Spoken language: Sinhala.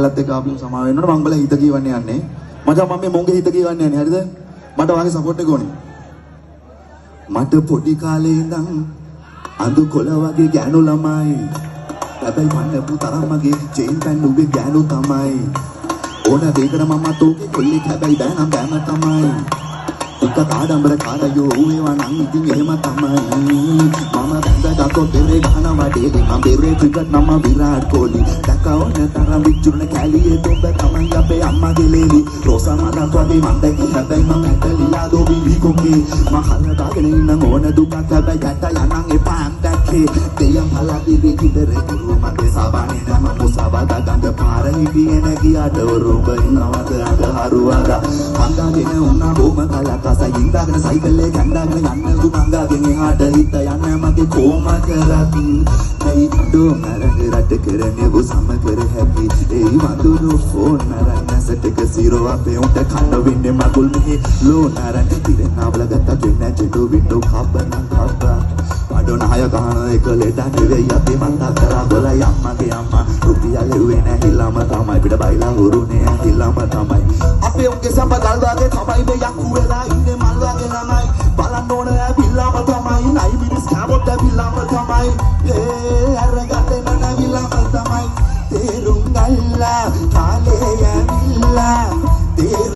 ලත් එක අපි සමා වෙනකොට මම බල හිත කියවන්නේ යන්නේ. මචං මම මේ මොන්ගේ හිත කියවන්නේ යන්නේ. හරිද? මට වාගේ සපෝට් එක ඕනේ. මට පොඩි කාලේ ඉඳන් අඳු කොළ වගේ ගෑනු ළමයි. හැබැයි මන්නපු තරම් මගේ චේන් පැන් උගේ ගෑනු තමයි. ඕන දෙයකට මම තෝකේ කොල්ලෙක් හැබැයි බෑනම් බෑම තමයි. එක කාඩම්බර කාරයෝ ඒවා නම් ඉතින් එහෙම තමයි. මම දැක්කා බෙරේ ගහනවා ඩේලි. මම බෙරේ ක්‍රිකට් නම විරාට් කොහ්ලි. දැක්කවන තරම් විචුරන කැලියේ තොඹ තමයි අපේ අම්මගේ ලේලි. රෝසා මඩක් වගේ මම දැක්කේ හැබැයි මම ඇටලිලා දෝබි විකොකේ. මම හරදාගෙන ඉන්න ඕන දුකක් හැබැයි ගැට යනන් එපා අම් දැක්කේ. දෙයම් හලාදී දෙකිදරේ දුරු මගේ සබානේ නම මුසාවදා ගඟ පාර හිටියේ නැගියාට රොබ ඉන්නවද අද හරුවදා. හංගාගෙන උනා බොම කලක සයින්දාගෙන සයිකල්ලේ කණ්ඩාගෙන යන්න දුකංගාගෙන එහාට හිට යන්න මගේ කොම කරත් මේ ඩෝමරග රට කරන්නේ ඔබ සම කර හැකි ඒ වඳුරු ෆෝන් නරන්න සටක සිරෝ අපේ උන්ට කන්න වෙන්නේ මගුල් මෙහි ලෝ නරන්න තිරනාවල ගත්ත දෙන්න චෙඩු වින්ඩෝ කබ්බන කබ්බ අඩෝනාය ගහන එක ලෙඩ නෙවෙයි අපි මන්දා කරා බලයි අම්මගේ අම්මා රුපියල් එව්වේ නැහිලම තමයි පිට බයිලා හුරුනේ ඇහිලම තමයි අපේ උන්ගේ සම්බදල් වාගේ තමයි මේ යක්කු වෙලා ඉන්නේ මල් වාගේ ළමයි බලන්න ඕන ඇවිල්ලාම තමයි නයි මිනිස් කැමොත් ඇවිල්ලාම තමයි ඒ අරගත්තේ නැවිල්ලාම තමයි තේරුම් ගල්ලා කාලේ ඇවිල්ලා